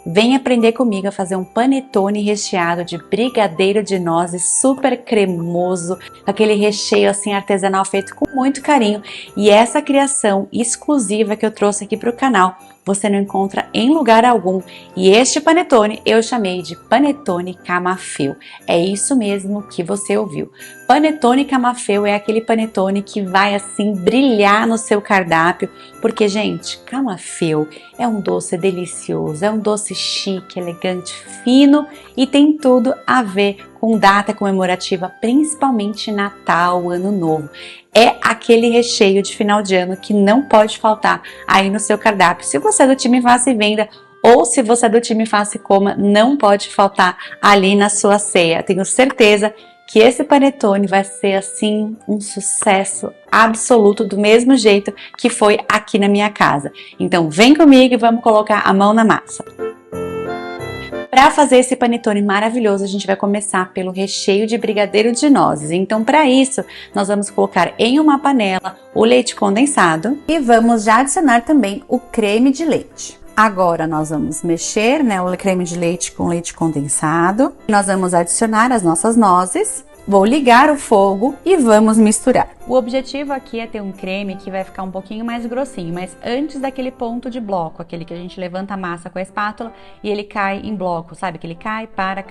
Vem aprender comigo a fazer um panetone recheado de brigadeiro de nozes super cremoso, com aquele recheio assim artesanal feito com muito carinho. E essa criação exclusiva que eu trouxe aqui para o canal, você não encontra em lugar algum. E este panetone eu chamei de panetone camafeu. É isso mesmo que você ouviu. Panetone camafeu é aquele panetone que vai assim brilhar no seu cardápio, porque gente, camafeu é um doce delicioso, é um doce chique, elegante, fino e tem tudo a ver com data comemorativa, principalmente Natal, Ano Novo. É aquele recheio de final de ano que não pode faltar aí no seu cardápio. Se você é do time Faça e Venda ou se você é do time Faça e Coma, não pode faltar ali na sua ceia. Tenho certeza que esse panetone vai ser assim um sucesso absoluto, do mesmo jeito que foi aqui na minha casa. Então vem comigo e vamos colocar a mão na massa. Para fazer esse panetone maravilhoso, a gente vai começar pelo recheio de brigadeiro de nozes. Então, para isso, nós vamos colocar em uma panela o leite condensado e vamos já adicionar também o creme de leite. Agora nós vamos mexer, o creme de leite com leite condensado. Nós vamos adicionar as nossas nozes. Vou ligar o fogo e vamos misturar. O objetivo aqui é ter um creme que vai ficar um pouquinho mais grossinho, mas antes daquele ponto de bloco, aquele que a gente levanta a massa com a espátula e ele cai em bloco, sabe? Que ele cai, para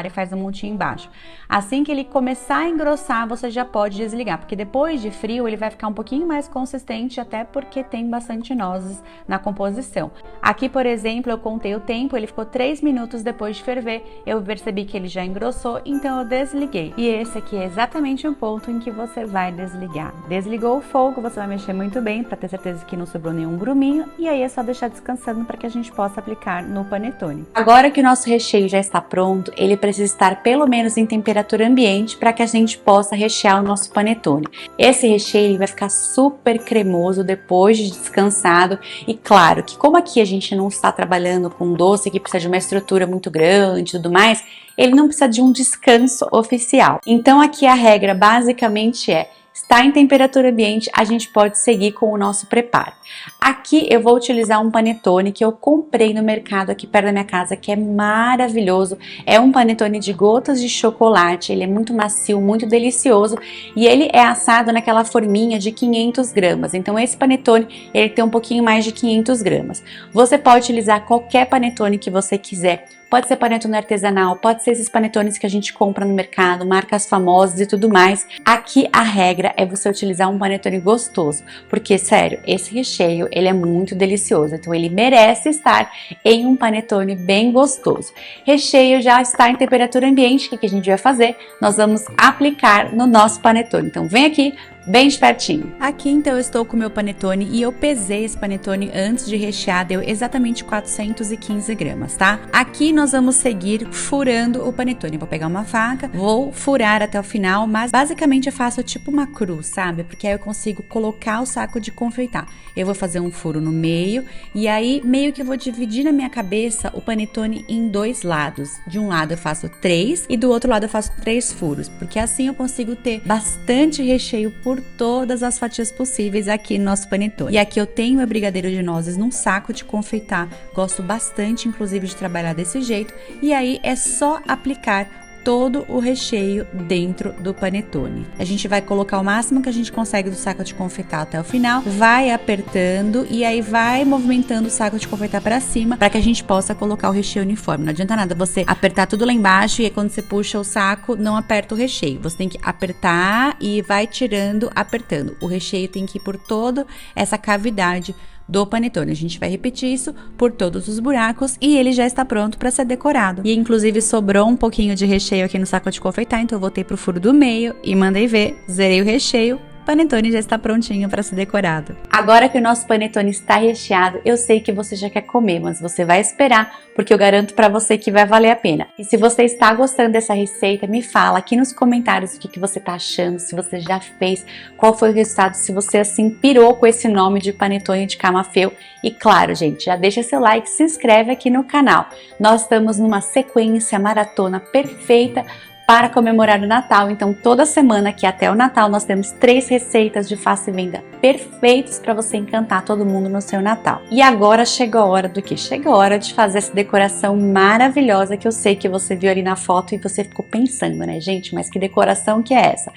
e faz um montinho embaixo. Assim que ele começar a engrossar, você já pode desligar, porque depois de frio ele vai ficar um pouquinho mais consistente, até porque tem bastante nozes na composição. Aqui, por exemplo, eu contei o tempo, ele ficou 3 minutos depois de ferver, eu percebi que ele já engrossou, então eu desliguei. E esse aqui é exatamente o ponto em que você vai desligar. Desligou o fogo, você vai mexer muito bem para ter certeza que não sobrou nenhum gruminho e aí é só deixar descansando para que a gente possa aplicar no panetone. Agora que o nosso recheio já está pronto, ele precisa estar pelo menos em temperatura ambiente para que a gente possa rechear o nosso panetone. Esse recheio vai ficar super cremoso depois de descansado e claro que como aqui a gente não está trabalhando com doce que precisa de uma estrutura muito grande e tudo mais, ele não precisa de um descanso oficial. Então aqui a regra basicamente é: está em temperatura ambiente, a gente pode seguir com o nosso preparo. Aqui eu vou utilizar um panetone que eu comprei no mercado aqui perto da minha casa, que é maravilhoso. É um panetone de gotas de chocolate, ele é muito macio, muito delicioso e ele é assado naquela forminha de 500 gramas. Então esse panetone, ele tem um pouquinho mais de 500 gramas. Você pode utilizar qualquer panetone que você quiser. Pode ser panetone artesanal, pode ser esses panetones que a gente compra no mercado, marcas famosas e tudo mais. Aqui a regra é você utilizar um panetone gostoso, porque sério, esse recheio ele é muito delicioso, então ele merece estar em um panetone bem gostoso. Recheio já está em temperatura ambiente, o que a gente vai fazer? Nós vamos aplicar no nosso panetone, então vem aqui, bem de pertinho. Aqui então eu estou com o meu panetone e eu pesei esse panetone antes de rechear, deu exatamente 415 gramas, tá? Aqui nós vamos seguir furando o panetone. Vou pegar uma faca, vou furar até o final, mas basicamente eu faço tipo uma cruz, sabe? Porque aí eu consigo colocar o saco de confeitar. Eu vou fazer um furo no meio e aí meio que eu vou dividir na minha cabeça o panetone em 2 lados. De um lado eu faço 3 e do outro lado eu faço 3 furos, porque assim eu consigo ter bastante recheio por todas as fatias possíveis aqui no nosso panetone. E aqui eu tenho meu brigadeiro de nozes num saco de confeitar. Gosto bastante, inclusive, de trabalhar desse jeito. E aí é só aplicar todo o recheio dentro do panetone. A gente vai colocar o máximo que a gente consegue do saco de confeitar até o final, vai apertando e aí vai movimentando o saco de confeitar para cima para que a gente possa colocar o recheio uniforme. Não adianta nada você apertar tudo lá embaixo e aí quando você puxa o saco não aperta o recheio. Você tem que apertar e vai tirando, apertando. O recheio tem que ir por toda essa cavidade do panetone. A gente vai repetir isso por todos os buracos e ele já está pronto para ser decorado. E inclusive sobrou um pouquinho de recheio aqui no saco de confeitar, então eu voltei pro furo do meio e mandei ver, zerei o recheio. O panetone já está prontinho para ser decorado. Agora que o nosso panetone está recheado, eu sei que você já quer comer, mas você vai esperar, porque eu garanto para você que vai valer a pena. E se você está gostando dessa receita, me fala aqui nos comentários o que você está achando, se você já fez, qual foi o resultado, se você assim pirou com esse nome de panetone de camafeu. E claro, gente, já deixa seu like, se inscreve aqui no canal. Nós estamos numa sequência maratona perfeita para comemorar o Natal. Então toda semana aqui até o Natal nós temos 3 receitas de fácil venda perfeitas para você encantar todo mundo no seu Natal. E agora chegou a hora do que? Chegou a hora de fazer essa decoração maravilhosa que eu sei que você viu ali na foto e você ficou pensando, né, gente, mas que decoração que é essa?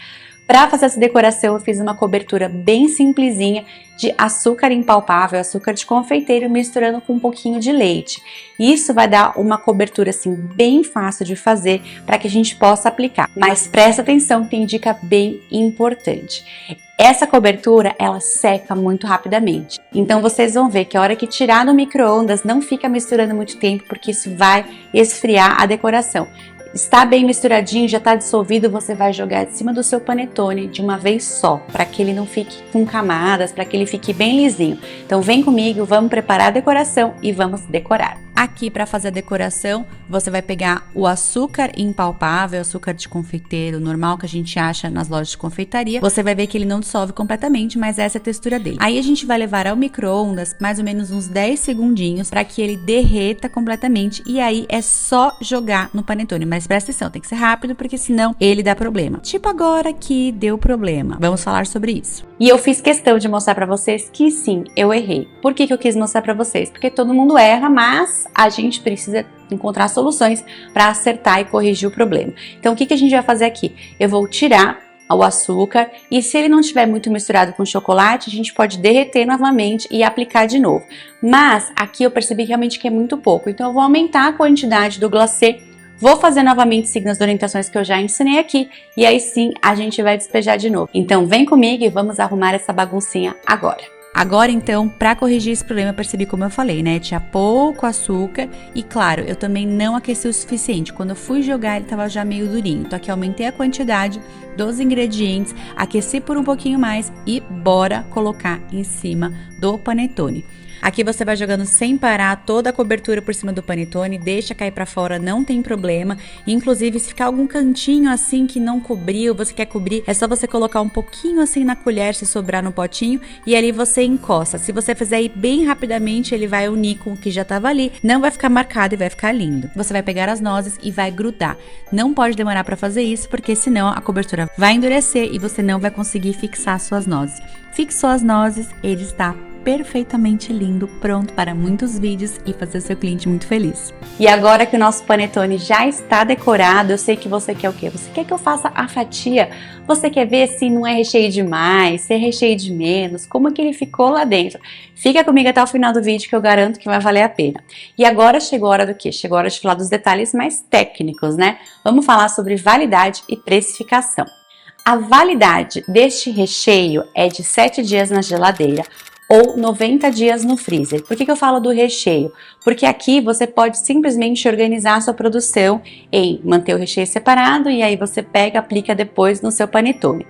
Para fazer essa decoração eu fiz uma cobertura bem simplesinha de açúcar impalpável, açúcar de confeiteiro, misturando com um pouquinho de leite. Isso vai dar uma cobertura assim bem fácil de fazer para que a gente possa aplicar. Mas presta atenção que tem dica bem importante. Essa cobertura, ela seca muito rapidamente. Então vocês vão ver que a hora que tirar do micro-ondas não fica misturando muito tempo, porque isso vai esfriar a decoração. Está bem misturadinho, já está dissolvido, você vai jogar de cima do seu panetone de uma vez só, para que ele não fique com camadas, para que ele fique bem lisinho. Então vem comigo, vamos preparar a decoração e vamos decorar. Aqui para fazer a decoração, você vai pegar o açúcar impalpável, açúcar de confeiteiro normal que a gente acha nas lojas de confeitaria. Você vai ver que ele não dissolve completamente, mas essa é a textura dele. Aí a gente vai levar ao micro-ondas mais ou menos uns 10 segundinhos para que ele derreta completamente e aí é só jogar no panetone. Mas presta atenção, tem que ser rápido porque senão ele dá problema. Tipo agora que deu problema. Vamos falar sobre isso. E eu fiz questão de mostrar para vocês que sim, eu errei. Por que eu quis mostrar para vocês? Porque todo mundo erra, mas a gente precisa encontrar soluções para acertar e corrigir o problema. Então o que a gente vai fazer aqui? Eu vou tirar o açúcar e se ele não estiver muito misturado com chocolate, a gente pode derreter novamente e aplicar de novo. Mas aqui eu percebi realmente que é muito pouco, então eu vou aumentar a quantidade do glacê. Vou fazer novamente seguindo as orientações que eu já ensinei aqui e aí sim a gente vai despejar de novo. Então vem comigo e vamos arrumar essa baguncinha agora. Agora então, para corrigir esse problema, eu percebi como eu falei, né? Tinha pouco açúcar e claro, eu também não aqueci o suficiente. Quando eu fui jogar ele tava já meio durinho. Então aqui eu aumentei a quantidade dos ingredientes, aqueci por um pouquinho mais e bora colocar em cima do panetone. Aqui você vai jogando sem parar toda a cobertura por cima do panetone, deixa cair pra fora, não tem problema. Inclusive, se ficar algum cantinho assim que não cobriu, você quer cobrir, é só você colocar um pouquinho assim na colher, se sobrar no potinho, e ali você encosta. Se você fizer aí bem rapidamente, ele vai unir com o que já tava ali, não vai ficar marcado e vai ficar lindo. Você vai pegar as nozes e vai grudar. Não pode demorar pra fazer isso, porque senão a cobertura vai endurecer e você não vai conseguir fixar suas nozes. Fixou as nozes, ele está perfeitamente lindo, pronto para muitos vídeos e fazer seu cliente muito feliz. E agora que o nosso panetone já está decorado, eu sei que você quer o quê? Você quer que eu faça a fatia? Você quer ver se não é recheio demais, se é recheio de menos, como que ele ficou lá dentro? Fica comigo até o final do vídeo que eu garanto que vai valer a pena. E agora chegou a hora do quê? Chegou a hora de falar dos detalhes mais técnicos, né? Vamos falar sobre validade e precificação. A validade deste recheio é de 7 dias na geladeira ou 90 dias no freezer. Por que eu falo do recheio? Porque aqui você pode simplesmente organizar a sua produção em manter o recheio separado e aí você pega e aplica depois no seu panetone.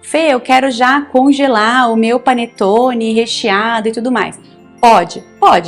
Fê, eu quero já congelar o meu panetone recheado e tudo mais. Pode,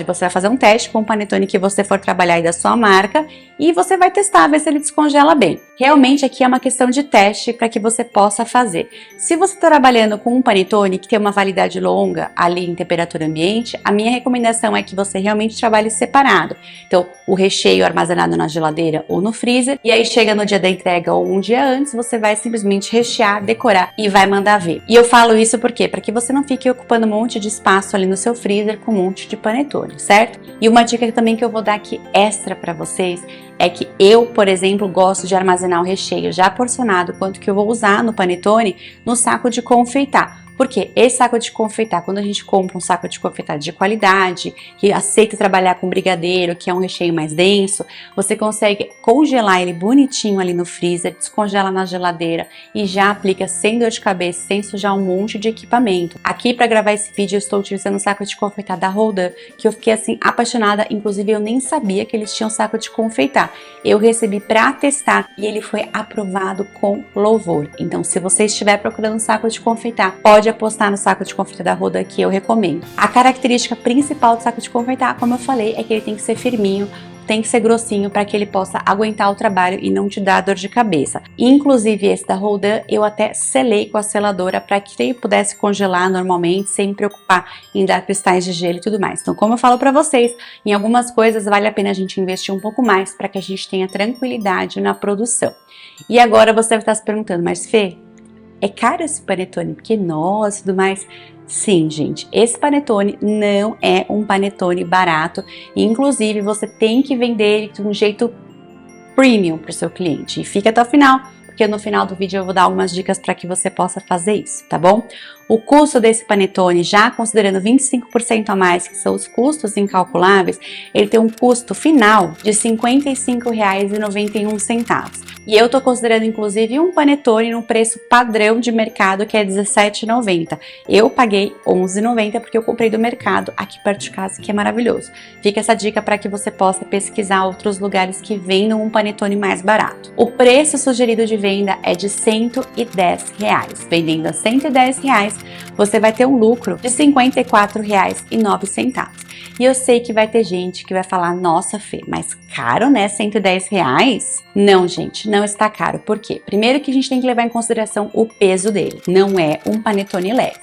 você vai fazer um teste com o panetone que você for trabalhar aí da sua marca e você vai testar, ver se ele descongela bem. Realmente aqui é uma questão de teste para que você possa fazer. Se você está trabalhando com um panetone que tem uma validade longa ali em temperatura ambiente, a minha recomendação é que você realmente trabalhe separado. Então, o recheio armazenado na geladeira ou no freezer e aí chega no dia da entrega ou um dia antes, você vai simplesmente rechear, decorar e vai mandar ver. E eu falo isso por quê? Para que você não fique ocupando um monte de espaço ali no seu freezer com um monte de panetone, certo? E uma dica também que eu vou dar aqui extra para vocês é que eu, por exemplo, gosto de armazenar o recheio já porcionado, quanto que eu vou usar no panetone, no saco de confeitar. Porque esse saco de confeitar, quando a gente compra um saco de confeitar de qualidade, que aceita trabalhar com brigadeiro, que é um recheio mais denso, você consegue congelar ele bonitinho ali no freezer, descongela na geladeira e já aplica sem dor de cabeça, sem sujar um monte de equipamento. Aqui para gravar esse vídeo eu estou utilizando o saco de confeitar da Roldan, que eu fiquei assim apaixonada, inclusive eu nem sabia que eles tinham saco de confeitar. Eu recebi para testar e ele foi aprovado com louvor. Então se você estiver procurando um saco de confeitar, pode apostar no saco de confeitar da Roldan que eu recomendo. A característica principal do saco de confeitar, como eu falei, é que ele tem que ser firminho, tem que ser grossinho para que ele possa aguentar o trabalho e não te dar dor de cabeça. Inclusive esse da Roldan eu até selei com a seladora para que ele pudesse congelar normalmente, sem me preocupar em dar cristais de gelo e tudo mais. Então, como eu falo para vocês, em algumas coisas vale a pena a gente investir um pouco mais para que a gente tenha tranquilidade na produção. E agora você vai estar se perguntando, mas Fê, é caro esse panetone? Porque nós e tudo mais... Sim, gente, esse panetone não é um panetone barato, inclusive você tem que vender ele de um jeito premium para o seu cliente. E fica até o final, porque no final do vídeo eu vou dar algumas dicas para que você possa fazer isso, tá bom? O custo desse panetone, já considerando 25% a mais, que são os custos incalculáveis, ele tem um custo final de R$ 55,91. E eu tô considerando inclusive um panetone no preço padrão de mercado, que é R$ 17,90. Eu paguei R$ 11,90 porque eu comprei do mercado aqui perto de casa, que é maravilhoso. Fica essa dica para que você possa pesquisar outros lugares que vendam um panetone mais barato. O preço sugerido de venda é de R$ 110. Vendendo a R$ 110, você vai ter um lucro de R$ 54,09. E eu sei que vai ter gente que vai falar, nossa Fê, mas caro, né? R$ 110? Não, gente, não está caro. Por quê? Primeiro que a gente tem que levar em consideração o peso dele. Não é um panetone leve.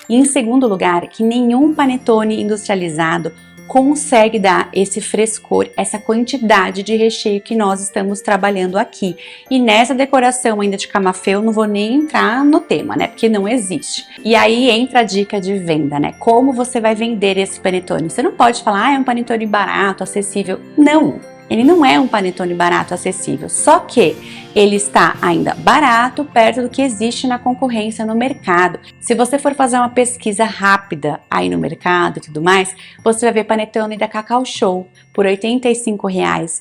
E em segundo lugar, que nenhum panetone industrializado consegue dar esse frescor, essa quantidade de recheio que nós estamos trabalhando aqui. E nessa decoração ainda de camafeu, eu não vou nem entrar no tema, né? Porque não existe. E aí entra a dica de venda, né? Como você vai vender esse panetone? Você não pode falar, ah, é um panetone barato, acessível. Não! Ele não é um panetone barato, acessível, só que ele está ainda barato, perto do que existe na concorrência no mercado. Se você for fazer uma pesquisa rápida aí no mercado e tudo mais, você vai ver panetone da Cacau Show por R$ 85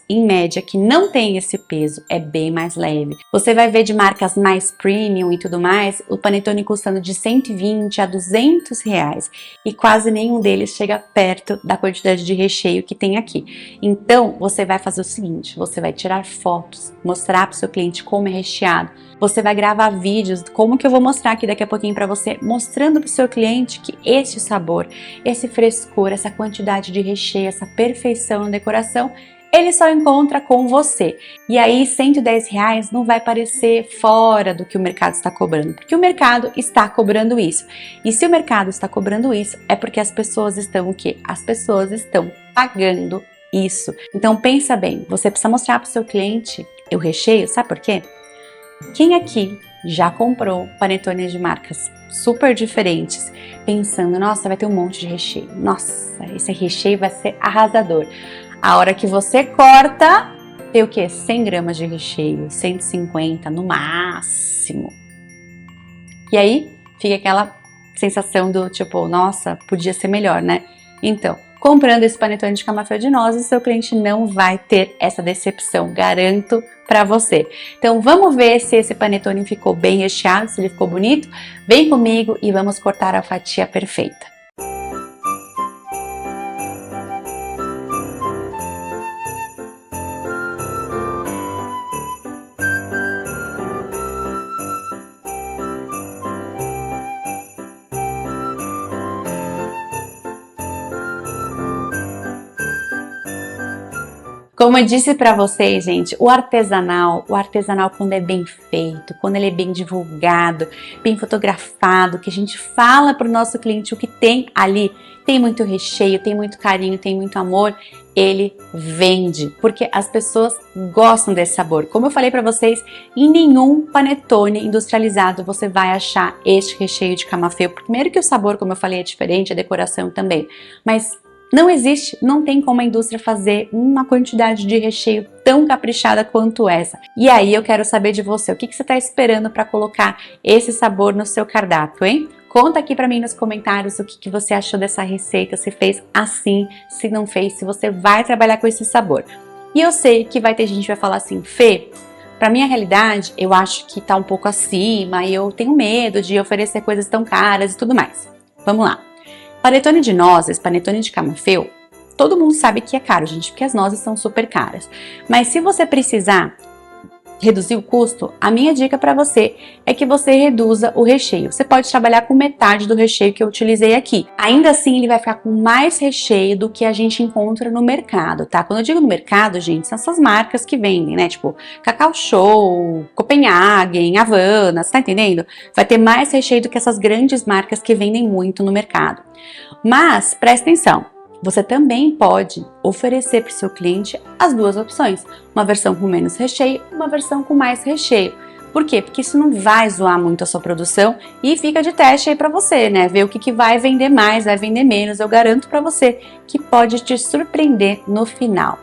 em média, que não tem esse peso, é bem mais leve. Você vai ver de marcas mais premium e tudo mais, o panetone custando de 120 a 200 reais e quase nenhum deles chega perto da quantidade de recheio que tem aqui. Então, você vai fazer o seguinte, você vai tirar fotos, mostrar para o seu cliente como é recheado, você vai gravar vídeos, como que eu vou mostrar aqui daqui a pouquinho para você, mostrando para o seu cliente que esse sabor, esse frescor, essa quantidade de recheio, essa perfeição na decoração, ele só encontra com você. E aí, R$ 110 não vai parecer fora do que o mercado está cobrando, porque o mercado está cobrando isso. E se o mercado está cobrando isso, é porque as pessoas estão o quê? As pessoas estão pagando isso. Então pensa bem, você precisa mostrar para o seu cliente o recheio, sabe por quê? Quem aqui já comprou panetones de marcas super diferentes, pensando, nossa, vai ter um monte de recheio, nossa, esse recheio vai ser arrasador. A hora que você corta, tem o quê? 100 gramas de recheio, 150 no máximo. E aí fica aquela sensação do tipo, nossa, podia ser melhor, né? Então, comprando esse panetone de camafeu de nozes, seu cliente não vai ter essa decepção, garanto para você. Então vamos ver se esse panetone ficou bem recheado, se ele ficou bonito. Vem comigo e vamos cortar a fatia perfeita. Como eu disse para vocês, gente, o artesanal quando é bem feito, quando ele é bem divulgado, bem fotografado, que a gente fala para o nosso cliente o que tem ali, tem muito recheio, tem muito carinho, tem muito amor, ele vende, porque as pessoas gostam desse sabor. Como eu falei para vocês, em nenhum panetone industrializado você vai achar este recheio de camafeu. Primeiro que o sabor, como eu falei, é diferente, a decoração também, mas não existe, não tem como a indústria fazer uma quantidade de recheio tão caprichada quanto essa. E aí eu quero saber de você, o que você está esperando para colocar esse sabor no seu cardápio, hein? Conta aqui para mim nos comentários o que você achou dessa receita, se fez assim, se não fez, se você vai trabalhar com esse sabor. E eu sei que vai ter gente que vai falar assim, Fê, para minha realidade, eu acho que tá um pouco acima e eu tenho medo de oferecer coisas tão caras e tudo mais. Vamos lá. Panetone de nozes, panetone de camafeu, todo mundo sabe que é caro, gente, porque as nozes são super caras. Mas se você precisar reduzir o custo, a minha dica para você é que você reduza o recheio. Você pode trabalhar com metade do recheio que eu utilizei aqui. Ainda assim, ele vai ficar com mais recheio do que a gente encontra no mercado, tá? Quando eu digo no mercado, gente, são essas marcas que vendem, né? Tipo, Cacau Show, Copenhagen, Havana, você tá entendendo? Vai ter mais recheio do que essas grandes marcas que vendem muito no mercado. Mas, presta atenção. Você também pode oferecer para o seu cliente as duas opções, uma versão com menos recheio, uma versão com mais recheio. Por quê? Porque isso não vai zoar muito a sua produção e fica de teste aí para você, né? Ver o que vai vender mais, vai vender menos. Eu garanto para você que pode te surpreender no final.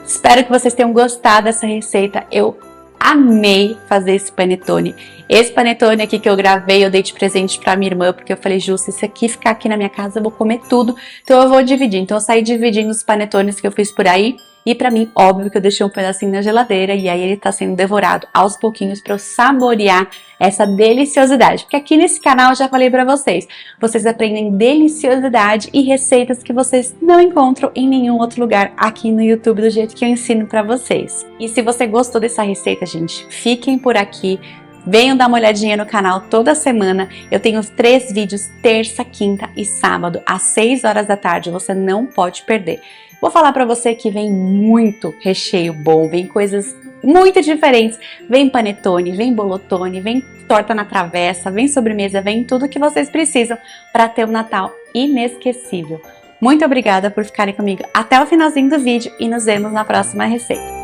Espero que vocês tenham gostado dessa receita. Eu amei fazer esse panetone. Esse panetone aqui que eu gravei, eu dei de presente pra minha irmã, porque eu falei, Ju, se isso aqui ficar aqui na minha casa, eu vou comer tudo. Então eu vou dividir. Então eu saí dividindo os panetones que eu fiz por aí. E pra mim, óbvio que eu deixei um pedacinho na geladeira e aí ele tá sendo devorado aos pouquinhos pra eu saborear essa deliciosidade. Porque aqui nesse canal eu já falei pra vocês, vocês aprendem deliciosidade e receitas que vocês não encontram em nenhum outro lugar aqui no YouTube do jeito que eu ensino pra vocês. E se você gostou dessa receita, gente, fiquem por aqui. Venham dar uma olhadinha no canal toda semana. Eu tenho 3 vídeos, terça, quinta e sábado, às 6 horas da tarde. Você não pode perder. Vou falar pra você que vem muito recheio bom, vem coisas muito diferentes. Vem panetone, vem bolotone, vem torta na travessa, vem sobremesa, vem tudo que vocês precisam para ter um Natal inesquecível. Muito obrigada por ficarem comigo até o finalzinho do vídeo e nos vemos na próxima receita.